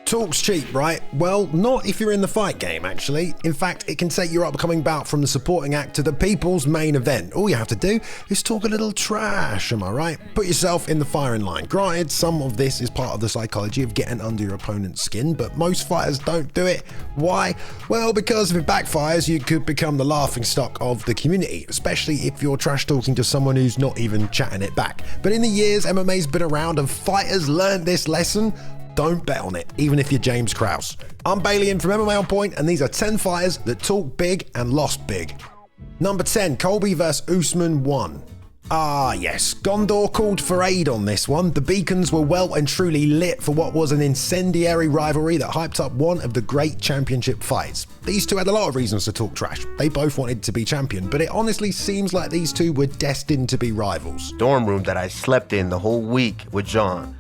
Talk's cheap, right? Well, not if you're in the fight game, actually. In fact, it can take your upcoming bout from the supporting act to the people's main event. All you have to do is talk a little trash, am I right? Put yourself in the firing line. Granted, some of this is part of the psychology of getting under your opponent's skin, but most fighters don't do it. Why? Well, because if it backfires, you could become the laughingstock of the community, especially if you're trash talking to someone who's not even chatting it back. But in the years MMA's been around and fighters learned this lesson, don't bet on it, even if you're James Krause. I'm Bailey in from MMA On Point, and these are 10 fighters that talk big and lost big. Number 10, Colby vs Usman 1. Ah yes, Gondor called for aid on this one. The beacons were well and truly lit for what was an incendiary rivalry that hyped up one of the great championship fights. These two had a lot of reasons to talk trash. They both wanted to be champion, but it honestly seems like these two were destined to be rivals. Dorm room that I slept in the whole week with John.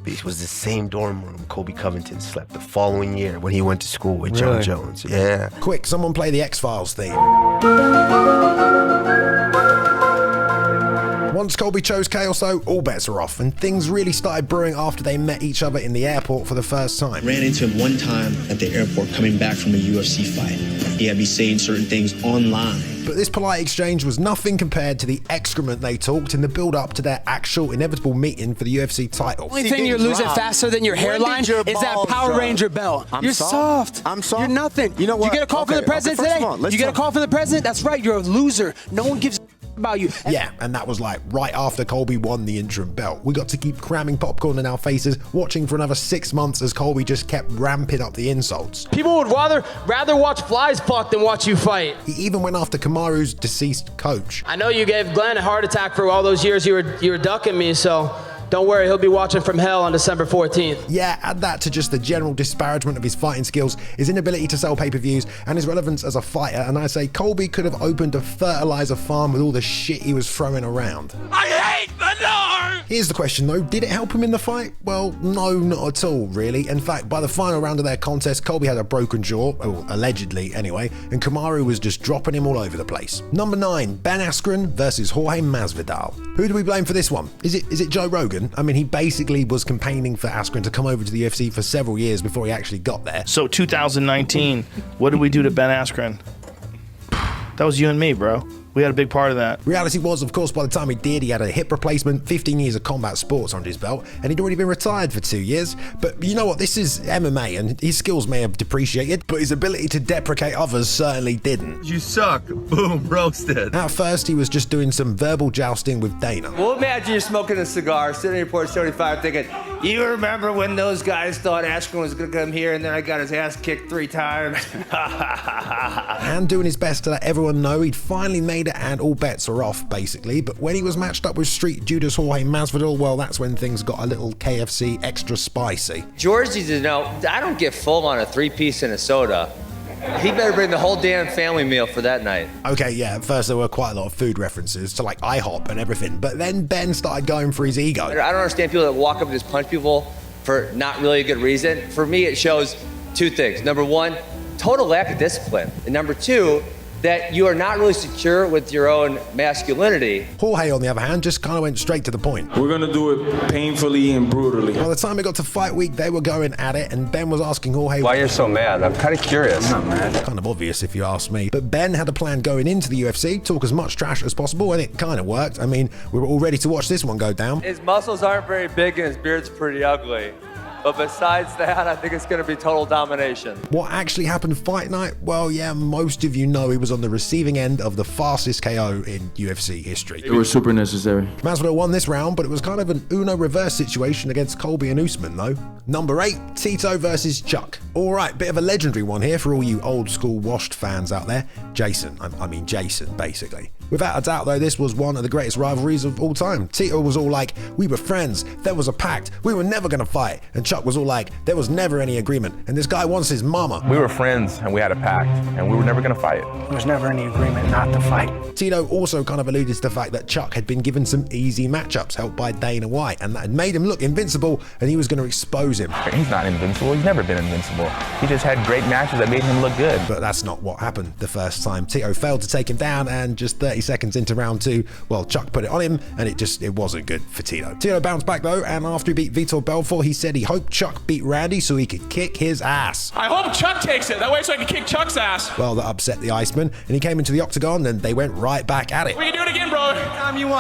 This was the same dorm room Colby Covington slept the following year when he went to school with John Jones. Yeah. Quick, someone play the X-Files theme. Once Colby chose Chaos though, all bets are off, and things really started brewing after they met each other in the airport for the first time. Ran into him one time at the airport coming back from a UFC fight. He had me saying certain things online. But this polite exchange was nothing compared to the excrement they talked in the build-up to their actual inevitable meeting for the UFC title. The only thing you're losing faster than your hairline is that Power Ranger belt. You're soft. I'm soft. You're nothing. You know what? You get a call from the president today? You get a call from the president? That's right, you're a loser. No one gives a about you. Yeah, and that was like right after Colby won the interim belt. We got to keep cramming popcorn in our faces, watching for another 6 months as Colby just kept ramping up the insults. People would rather watch flies fuck than watch you fight. He even went after Kamaru's deceased coach. I know you gave Glenn a heart attack for all those years you were ducking me, so don't worry, he'll be watching from hell on December 14th. Yeah, add that to just the general disparagement of his fighting skills, his inability to sell pay-per-views, and his relevance as a fighter, and I say Colby could have opened a fertilizer farm with all the shit he was throwing around. I hate manure! Here's the question though, did it help him in the fight? Well, no, not at all, really. In fact, by the final round of their contest, Colby had a broken jaw, well, allegedly anyway, and Kamaru was just dropping him all over the place. Number 9, Ben Askren versus Jorge Masvidal. Who do we blame for this one? Is it Joe Rogan? I mean, he basically was campaigning for Askren to come over to the UFC for several years before he actually got there. So 2019, what did we do to Ben Askren? That was you and me, bro. We had a big part of that. Reality was, of course, by the time he did, he had a hip replacement, 15 years of combat sports under his belt, and he'd already been retired for 2 years. But you know what? This is MMA, and his skills may have depreciated, but his ability to deprecate others certainly didn't. You suck. Boom, roasted. At first, he was just doing some verbal jousting with Dana. Well, imagine you're smoking a cigar, sitting in Port 75 thinking, you remember when those guys thought Askren was going to come here and then I got his ass kicked 3 times? And doing his best to let everyone know he'd finally made it and all bets are off, basically. But when he was matched up with Street Judas Jorge Masvidal, well, that's when things got a little KFC extra spicy. George needs to know, I don't get full on a 3-piece and a soda. He better bring the whole damn family meal for that night. Okay, yeah, at first there were quite a lot of food references to like IHOP and everything, but then Ben started going for his ego. I don't understand people that walk up and just punch people for not really a good reason. For me, it shows 2 things. Number 1, total lack of discipline. And number 2, that you are not really secure with your own masculinity. Jorge, on the other hand, just kind of went straight to the point. We're gonna do it painfully and brutally. By the time it got to fight week, they were going at it, and Ben was asking Jorge, why you're so mad? I'm kind of curious. I'm not mad. Kind of obvious if you ask me. But Ben had a plan going into the UFC, talk as much trash as possible, and it kind of worked. I mean, we were all ready to watch this one go down. His muscles aren't very big and his beard's pretty ugly. But besides that, I think it's going to be total domination. What actually happened fight night? Well, yeah, most of you know he was on the receiving end of the fastest KO in UFC history. It was super necessary. Masvidal won this round, but it was kind of an Uno reverse situation against Colby and Usman, though. Number 8, Tito versus Chuck. All right, bit of a legendary one here for all you old school washed fans out there. Jason, basically. Without a doubt, though, this was one of the greatest rivalries of all time. Tito was all like, we were friends, there was a pact, we were never gonna fight. And Chuck was all like, there was never any agreement, and this guy wants his mama. We were friends and we had a pact and we were never gonna fight. There was never any agreement not to fight. Tito also kind of alluded to the fact that Chuck had been given some easy matchups helped by Dana White, and that had made him look invincible, and he was gonna expose him. He's not invincible, he's never been invincible. He just had great matches that made him look good. But that's not what happened the first time. Tito failed to take him down, and just 30 seconds into round 2, well, Chuck put it on him, and it wasn't good for Tito. Tito bounced back though, and after he beat Vitor Belfort, he said he hoped Chuck beat Randy so he could kick his ass. I hope Chuck takes it, that way so I can kick Chuck's ass. Well, that upset the Iceman, and he came into the octagon, and they went right back at it. We can do it again, bro.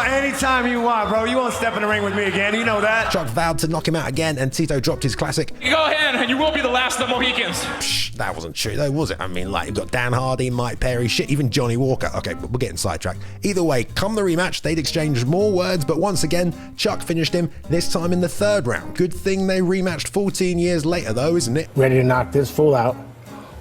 Anytime you want, bro. You won't step in the ring with me again, you know that. Chuck vowed to knock him out again, and Tito dropped his classic, You go ahead, and you will be the last of the Mohicans. Psh, that wasn't true though, was it? I mean, like, you've got Dan Hardy, Mike Perry, shit, even Johnny Walker. Okay, we're getting sidetracked. Either way, come the rematch, they'd exchanged more words, but once again, Chuck finished him, this time in the 3rd round. Good thing they rematched 14 years later though, isn't it? Ready to knock this fool out.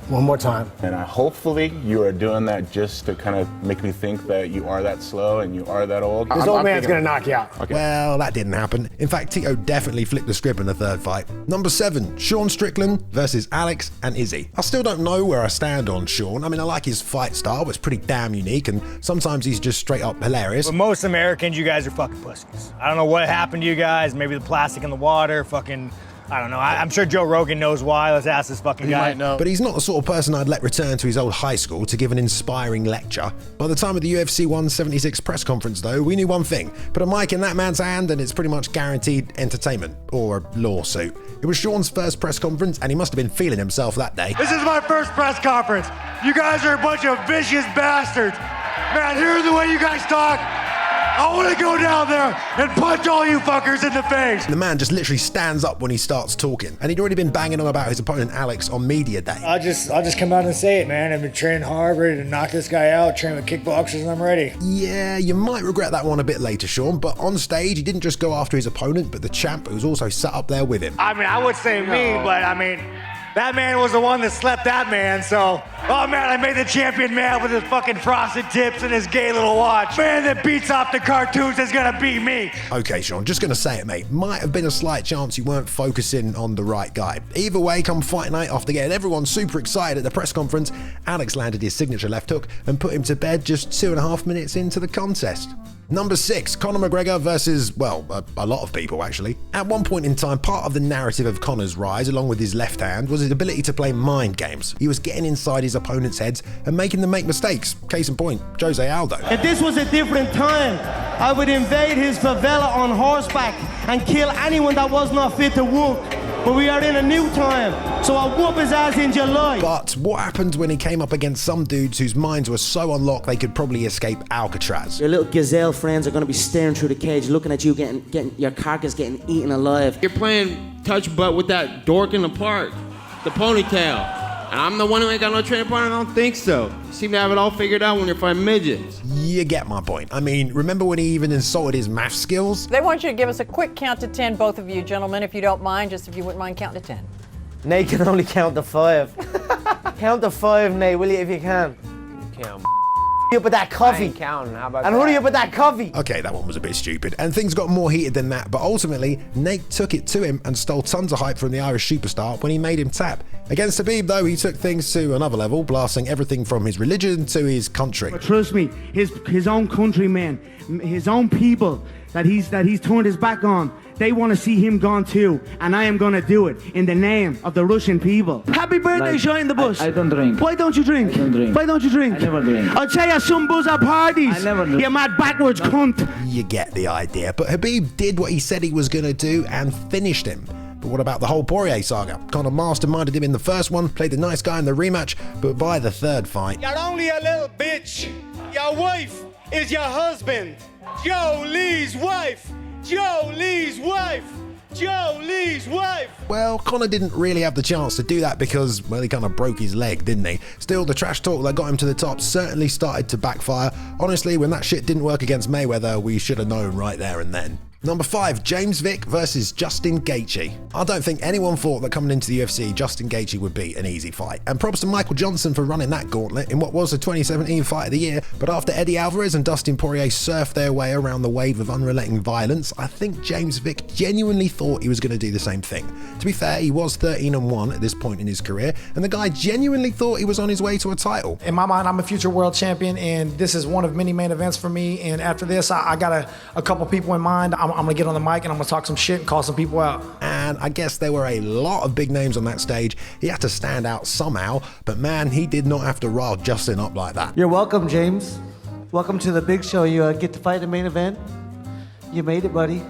One more time. And hopefully you are doing that just to kind of make me think that you are that slow and you are that old. This old man's gonna knock you out. Okay. Well, that didn't happen. In fact, Tito definitely flipped the script in the 3rd fight. Number 7, Sean Strickland versus Alex and Izzy. I still don't know where I stand on Sean. I mean, I like his fight style, but it's pretty damn unique, and sometimes he's just straight up hilarious. For most Americans, you guys are fucking pussies. I don't know what happened to you guys. Maybe the plastic in the water, fucking... I don't know. I'm sure Joe Rogan knows why. Let's ask this fucking guy. He might know. But he's not the sort of person I'd let return to his old high school to give an inspiring lecture. By the time of the UFC 176 press conference, though, we knew one thing. Put a mic in that man's hand and it's pretty much guaranteed entertainment, or a lawsuit. It was Sean's first press conference, and he must have been feeling himself that day. This is my first press conference. You guys are a bunch of vicious bastards. Man, hear the way you guys talk. I want to go down there and punch all you fuckers in the face. The man just literally stands up when he starts talking, and he'd already been banging on about his opponent Alex on media day. I'll just come out and say it, man. I've been training hard, ready to knock this guy out, training with kickboxers, and I'm ready. Yeah, you might regret that one a bit later, Sean, but on stage, he didn't just go after his opponent, but the champ who was also sat up there with him. I mean, I would say me, but I mean, that man was the one that slept that man, so... Oh man, I made the champion mad with his fucking frosted tips and his gay little watch. Man that beats off the cartoons is gonna beat me. Okay, Sean, just gonna say it, mate. Might have been a slight chance you weren't focusing on the right guy. Either way, come fight night, after getting everyone super excited at the press conference, Alex landed his signature left hook and put him to bed just 2.5 minutes into the contest. Number 6, Conor McGregor versus, well, a lot of people actually. At one point in time, part of the narrative of Conor's rise, along with his left hand, was his ability to play mind games. He was getting inside his opponent's heads and making them make mistakes. Case in point, Jose Aldo. If this was a different time, I would invade his favela on horseback and kill anyone that was not fit to walk. But we are in a new time, so I'll whoop his ass in July. But what happened when he came up against some dudes whose minds were so unlocked they could probably escape Alcatraz? Your little gazelle friends are going to be staring through the cage, looking at you, getting your carcass getting eaten alive. You're playing touch butt with that dork in the park, the ponytail. And I'm the one who ain't got no training partner? I don't think so. You seem to have it all figured out when you're fighting midgets. You get my point. I mean, remember when he even insulted his math skills? They want you to give us a quick count to 10, both of you gentlemen, if you don't mind, just if you wouldn't mind counting to 10. Nate can only count to 5. Count to 5, Nate, will you, if you can? You can't. You up with that coffee. I ain't counting. How about and that? hurry up with that coffee. Okay, that one was a bit stupid, and things got more heated than that, but ultimately, Nate took it to him and stole tons of hype from the Irish superstar when he made him tap. Against Khabib, though, he took things to another level, blasting everything from his religion to his country. But trust me, his own countrymen, his own people that he's turned his back on, they want to see him gone too, and I am going to do it in the name of the Russian people. Happy birthday, Shine the Bus. I don't drink. Why don't you drink? I don't drink. Why don't you drink? I never drink. I'll tell you some buzz at parties. I never drink. You mad backwards cunt. You get the idea, but Khabib did what he said he was going to do and finished him. But what about the whole Poirier saga? Conor masterminded him in the first one, played the nice guy in the rematch, but by the third fight... You're only a little bitch. Your wife is your husband. Joe Lee's wife. Joe Lee's wife. Joe Lee's wife. Well, Conor didn't really have the chance to do that because, well, he kind of broke his leg, didn't he? Still, the trash talk that got him to the top certainly started to backfire. Honestly, when that shit didn't work against Mayweather, we should have known right there and then. Number 5, James Vick versus Justin Gaethje. I don't think anyone thought that coming into the UFC, Justin Gaethje would be an easy fight. And props to Michael Johnson for running that gauntlet in what was the 2017 fight of the year. But after Eddie Alvarez and Dustin Poirier surfed their way around the wave of unrelenting violence, I think James Vick genuinely thought he was going to do the same thing. To be fair, he was 13-1 at this point in his career, and the guy genuinely thought he was on his way to a title. In my mind, I'm a future world champion, and this is one of many main events for me. And after this, I got a couple people in mind. I'm gonna get on the mic and I'm gonna talk some shit and call some people out. And I guess there were a lot of big names on that stage. He had to stand out somehow, but man, he did not have to rile Justin up like that. You're welcome, James. Welcome to the big show. You get to fight the main event. You made it, buddy.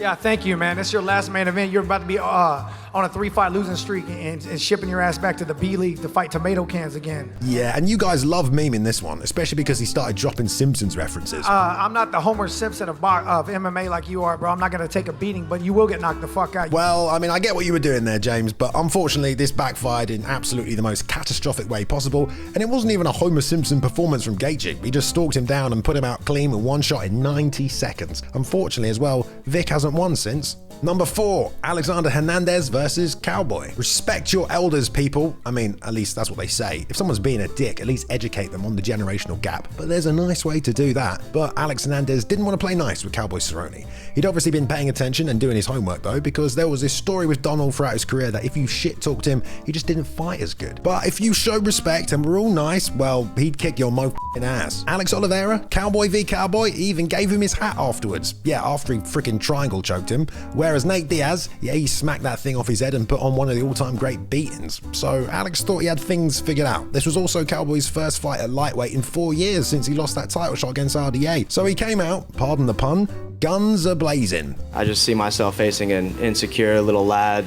Yeah, thank you, man. It's your last main event. You're about to be on a 3-fight losing streak and shipping your ass back to the B League to fight tomato cans again. Yeah, and you guys love memeing this one, especially because he started dropping Simpsons references. I'm not the Homer Simpson of MMA like you are, bro. I'm not going to take a beating, but you will get knocked the fuck out. Well, I mean, I get what you were doing there, James, but unfortunately, this backfired in absolutely the most catastrophic way possible, and it wasn't even a Homer Simpson performance from Gaethje. He just stalked him down and put him out clean with one shot in 90 seconds. Unfortunately as well, Vick hasn't won since. Number 4, Alexander Hernandez versus Cowboy. Respect your elders, people. I mean, at least that's what they say. If someone's being a dick, at least educate them on the generational gap. But there's a nice way to do that. But Alex Hernandez didn't want to play nice with Cowboy Cerrone. He'd obviously been paying attention and doing his homework though, because there was this story with Donald throughout his career that if you shit-talked him, he just didn't fight as good. But if you showed respect and were all nice, well, he'd kick your ass. Alex Oliveira, Cowboy v Cowboy, he even gave him his hat afterwards. Yeah, after he freaking triangle choked him. Whereas Nate Diaz, yeah, he smacked that thing off his head and put on one of the all-time great beatings. So Alex thought he had things figured out. This was also Cowboy's first fight at lightweight in 4 years since he lost that title shot against RDA. So he came out, pardon the pun, guns a-blazing. I just see myself facing an insecure little lad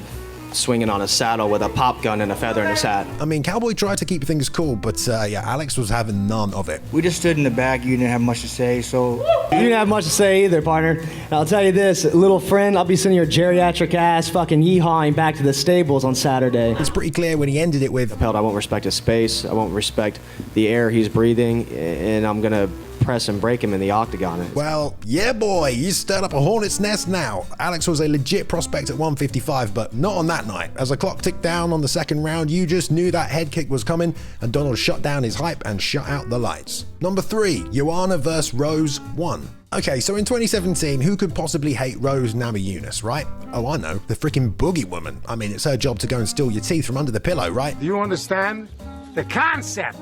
swinging on a saddle with a pop gun and a feather in his hat. I mean, Cowboy tried to keep things cool, but yeah, Alex was having none of it. We just stood in the back. You didn't have much to say, so... You didn't have much to say either, partner. And I'll tell you this, little friend, I'll be sending your geriatric ass fucking yeehawing back to the stables on Saturday. It's pretty clear when he ended it with... I won't respect his space, I won't respect the air he's breathing, and I'm gonna press and break him in the octagon. Well, yeah boy, you stirred up a hornet's nest now. Alex was a legit prospect at 155, but not on that night. As the clock ticked down on the second round, you just knew that head kick was coming, and Donald shut down his hype and shut out the lights. Number 3, Joanne vs Rose 1. Okay, so in 2017, who could possibly hate Rose Namajunas, right? Oh, I know, the freaking boogie woman. I mean, it's her job to go and steal your teeth from under the pillow, right? Do you understand the concept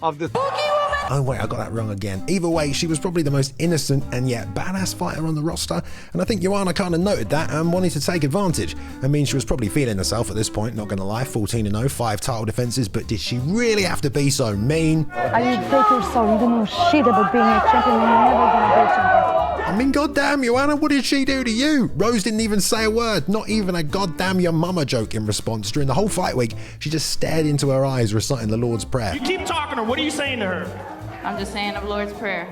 of the boogie woman? Oh wait, I got that wrong again. Either way, she was probably the most innocent and yet badass fighter on the roster, and I think Joanna kind of noted that and wanted to take advantage. I mean, she was probably feeling herself at this point, not gonna lie, 14-0, 5 title defenses, but did she really have to be so mean? Are you taking so you don't know shit about being a champion and you're never gonna be a champion? I mean, goddamn, Joanna, what did she do to you? Rose didn't even say a word, not even a goddamn your mama joke in response. During the whole fight week, she just stared into her eyes reciting the Lord's Prayer. You keep talking to her, what are you saying to her? I'm just saying the Lord's Prayer.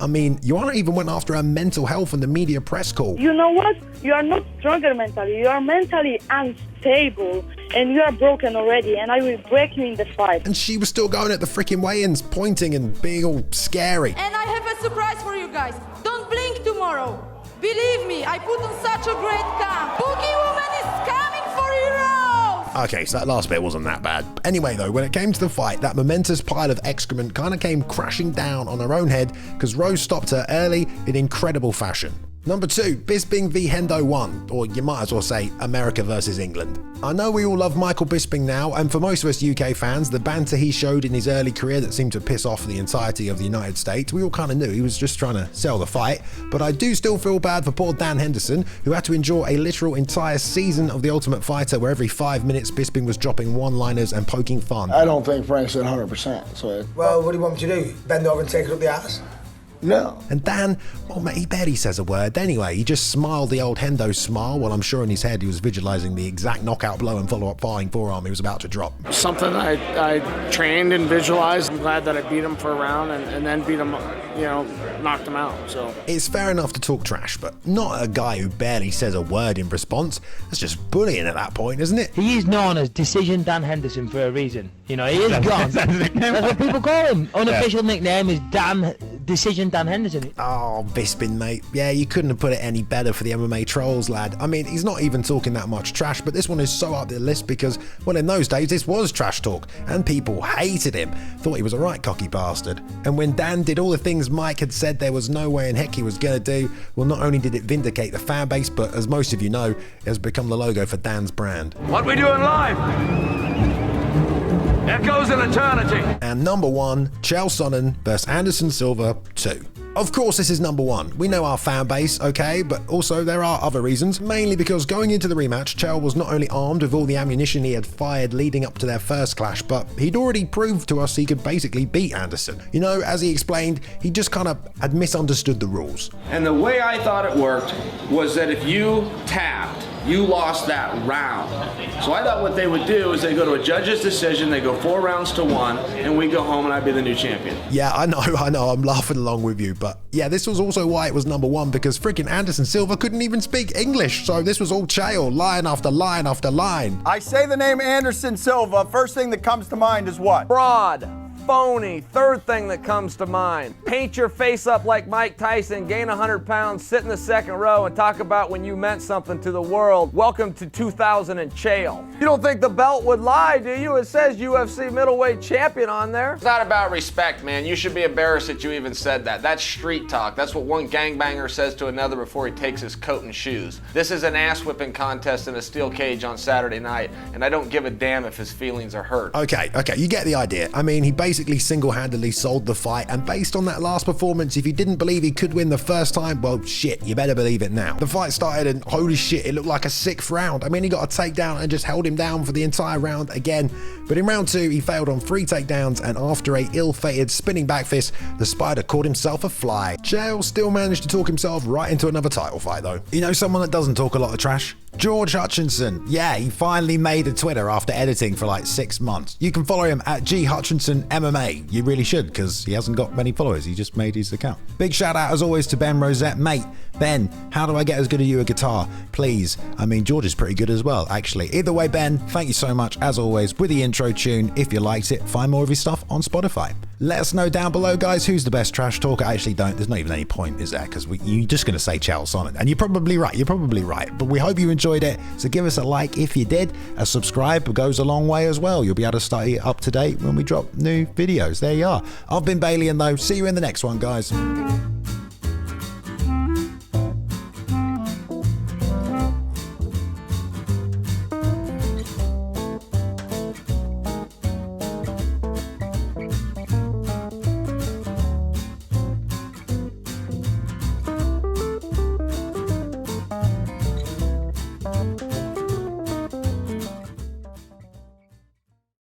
I mean, Joanna even went after her mental health in the media press call. You know what? You are not stronger mentally. You are mentally unstable, and you are broken already, and I will break you in the fight. And she was still going at the freaking weigh-ins, pointing and being all scary. And I have a surprise for you guys. Don't blink tomorrow. Believe me, I put on such a great camp. Boogie Woman is coming for you, Rose! Okay, so that last bit wasn't that bad. Anyway though, when it came to the fight, that momentous pile of excrement kind of came crashing down on her own head because Rose stopped her early in incredible fashion. Number 2, Bisping v Hendo 1, or you might as well say America versus England. I know we all love Michael Bisping now, and for most of us UK fans, the banter he showed in his early career that seemed to piss off the entirety of the United States, we all kind of knew he was just trying to sell the fight, but I do still feel bad for poor Dan Henderson, who had to endure a literal entire season of The Ultimate Fighter where every 5 minutes Bisping was dropping one-liners and poking fun. I don't think Frank's at 100%, so... Well, what do you want me to do? Bend over and take it up the ass? No. And Dan, well mate, he barely says a word anyway. He just smiled the old Hendo smile while I'm sure in his head he was visualizing the exact knockout blow and follow-up flying forearm he was about to drop. Something I trained and visualized. I'm glad that I beat him for a round and then beat him, knocked him out. So it's fair enough to talk trash, but not a guy who barely says a word in response. That's just bullying at that point, isn't it? He is known as Decision Dan Henderson for a reason. He is gone. That's what people call him. Unofficial nickname is Decision Dan Henderson. Oh, Bisping, mate. Yeah, you couldn't have put it any better for the MMA trolls, lad. I mean, he's not even talking that much trash, but this one is so up the list because, well, in those days, this was trash talk, and people hated him. Thought he was a right cocky bastard. And when Dan did all the things Mike had said there was no way in heck he was gonna do, well, not only did it vindicate the fan base, but as most of you know, it has become the logo for Dan's brand. What we doing live? Echoes in eternity. And number 1, Chael Sonnen vs Anderson Silva 2. Of course, this is number one. We know our fan base, okay, but also there are other reasons, mainly because going into the rematch, Chael was not only armed with all the ammunition he had fired leading up to their first clash, but he'd already proved to us he could basically beat Anderson. You know, as he explained, he just kind of had misunderstood the rules. And the way I thought it worked was that if you tapped, you lost that round. So I thought what they would do is they go to a judge's decision, they go 4 rounds to 1, and we go home and I'd be the new champion. Yeah, I know, I'm laughing along with you, but yeah, this was also why it was number one, because freaking Anderson Silva couldn't even speak English, so this was all Chael, line after line after line. I say the name Anderson Silva, first thing that comes to mind is what? Fraud. Phony. Third thing that comes to mind. Paint your face up like Mike Tyson, gain 100 pounds, sit in the second row, and talk about when you meant something to the world. Welcome to 2000 and Chael. You don't think the belt would lie, do you? It says UFC middleweight champion on there. It's not about respect, man. You should be embarrassed that you even said that. That's street talk. That's what one gangbanger says to another before he takes his coat and shoes. This is an ass-whipping contest in a steel cage on Saturday night, and I don't give a damn if his feelings are hurt. Okay, you get the idea. I mean, he basically single-handedly sold the fight, and based on that last performance, if you didn't believe he could win the first time, well shit, you better believe it now. The fight started and holy shit, it looked like a 6th round. I mean, he got a takedown and just held him down for the entire round again, but in round 2 he failed on 3 takedowns, and after a ill-fated spinning back fist, the Spider called himself a fly. Chael still managed to talk himself right into another title fight though. You know someone that doesn't talk a lot of trash? George Hutchinson. Yeah, he finally made a Twitter after editing for like 6 months. You can follow him at GHutchinsonMMA. You really should, because he hasn't got many followers. He just made his account. Big shout out as always to Ben Rosette. Mate, Ben, how do I get as good as you a guitar? Please. I mean, George is pretty good as well, actually. Either way, Ben, thank you so much, as always, with the intro tune. If you liked it, find more of his stuff on Spotify. Let us know down below, guys, who's the best trash talker. I actually don't. There's not even any point, is there? Because you're just going to say Chael Sonnen. And you're probably right. But we hope you enjoyed it. So give us a like if you did. A subscribe goes a long way as well. You'll be able to stay up to date when we drop new videos. There you are. I've been Bailey, and though, see you in the next one, guys.